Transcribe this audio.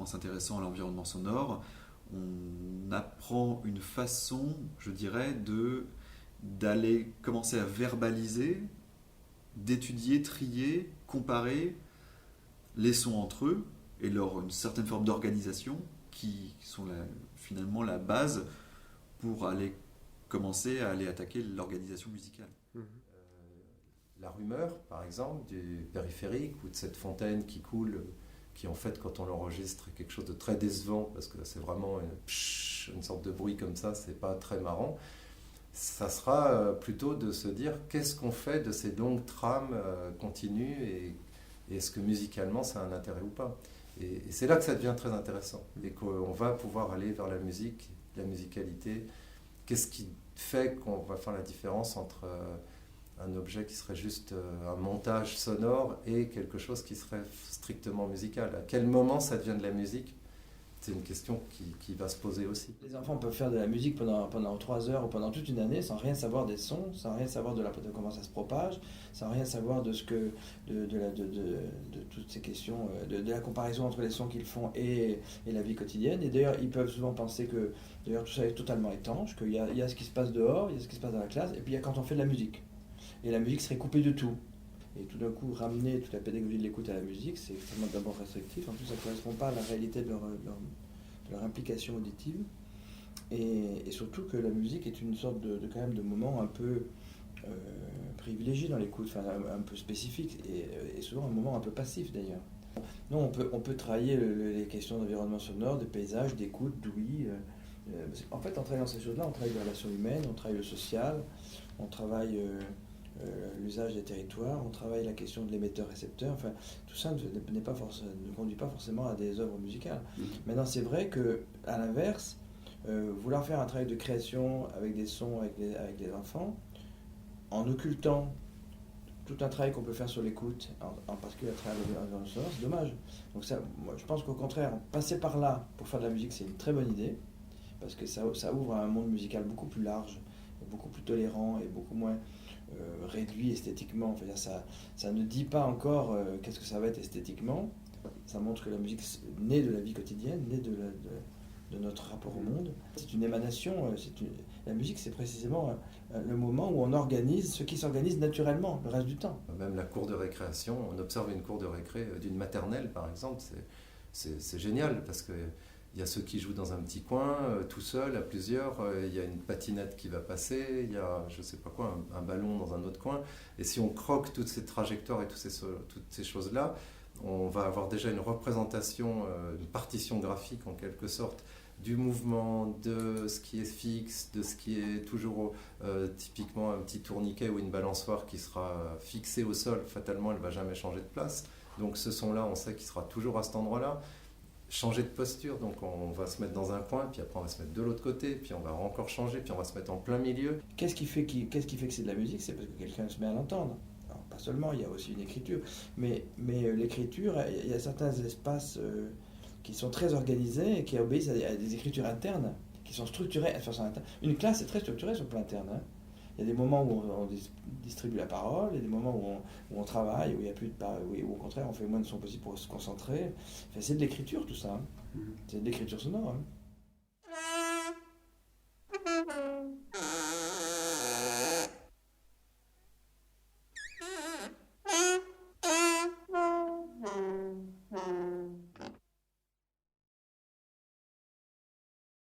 en s'intéressant à l'environnement sonore, on apprend une façon, je dirais, d'aller commencer à verbaliser, d'étudier, trier, comparer les sons entre eux et leur une certaine forme d'organisation qui sont finalement la base pour aller commencer à aller attaquer l'organisation musicale. La rumeur, par exemple, du périphérique ou de cette fontaine qui coule, qui en fait, quand on l'enregistre, est quelque chose de très décevant parce que c'est vraiment une sorte de bruit comme ça, c'est pas très marrant. Ça sera plutôt de se dire qu'est-ce qu'on fait de ces longues trames continues et est-ce que musicalement ça a un intérêt ou pas. Et c'est là que ça devient très intéressant et qu'on va pouvoir aller vers la musique, la musicalité. Qu'est-ce qui fait qu'on va faire la différence entre un objet qui serait juste un montage sonore et quelque chose qui serait strictement musical? À quel moment ça devient de la musique? C'est une question qui va se poser aussi. Les enfants peuvent faire de la musique pendant 3 heures ou pendant toute une année sans rien savoir des sons, sans rien savoir de comment ça se propage, sans rien savoir de toutes ces questions, de la comparaison entre les sons qu'ils font et la vie quotidienne. Et d'ailleurs, ils peuvent souvent penser que d'ailleurs, tout ça est totalement étanche, qu'il y a ce qui se passe dehors, il y a ce qui se passe dans la classe, et puis il y a quand on fait de la musique. Et la musique serait coupée de tout. Et tout d'un coup, ramener toute la pédagogie de l'écoute à la musique, c'est extrêmement d'abord restrictif. En plus, ça ne correspond pas à la réalité de leur implication auditive. Et surtout que la musique est une sorte quand même de moment un peu privilégié dans l'écoute, enfin un peu spécifique, et souvent un moment un peu passif d'ailleurs. Non, on peut travailler les questions d'environnement sonore, de paysage, d'écoute, d'ouïe. En fait, en travaillant ces choses-là, on travaille les relations humaines, on travaille le social, on travaille l'usage des territoires, on travaille la question de l'émetteur-récepteur, enfin tout ça ne conduit pas forcément à des œuvres musicales. Maintenant c'est vrai que à l'inverse, vouloir faire un travail de création avec des sons, avec les enfants, en occultant tout un travail qu'on peut faire sur l'écoute, en particulier à travers l'environnement sonore, c'est dommage. Donc ça, moi, je pense qu'au contraire, passer par là pour faire de la musique, c'est une très bonne idée, parce que ça ouvre à un monde musical beaucoup plus large, beaucoup plus tolérant et beaucoup moins réduit esthétiquement. Enfin, ça ne dit pas encore qu'est-ce que ça va être esthétiquement. Ça montre que la musique naît de la vie quotidienne, naît de notre rapport au monde. C'est une émanation. La musique, c'est précisément le moment où on organise ce qui s'organise naturellement le reste du temps. Même la cour de récréation, on observe une cour de récré d'une maternelle, par exemple. C'est génial parce que il y a ceux qui jouent dans un petit coin, tout seul, à plusieurs. Il y a une patinette qui va passer, il y a, je sais pas quoi, un ballon dans un autre coin. Et si on croque toutes ces trajectoires et toutes ces choses-là, on va avoir déjà une représentation, une partition graphique en quelque sorte, du mouvement, de ce qui est fixe, de ce qui est toujours typiquement un petit tourniquet ou une balançoire qui sera fixée au sol. Fatalement, elle ne va jamais changer de place. Donc ce son-là, on sait qu'il sera toujours à cet endroit-là. Changer de posture, donc on va se mettre dans un coin, puis après on va se mettre de l'autre côté, puis on va encore changer, puis on va se mettre en plein milieu. Qu'est-ce qui fait que c'est de la musique? C'est parce que quelqu'un se met à l'entendre. Alors, pas seulement, il y a aussi une écriture, mais l'écriture, il y a certains espaces qui sont très organisés et qui obéissent à des écritures internes, qui sont structurées de façon interne. Une classe est très structurée sur le plan interne. Hein. Il y a des moments où on distribue la parole, il y a des moments où on travaille, où il y a plus de où au contraire on fait le moins de son possible pour se concentrer. Enfin, c'est de l'écriture tout ça. Hein. C'est de l'écriture sonore. Hein.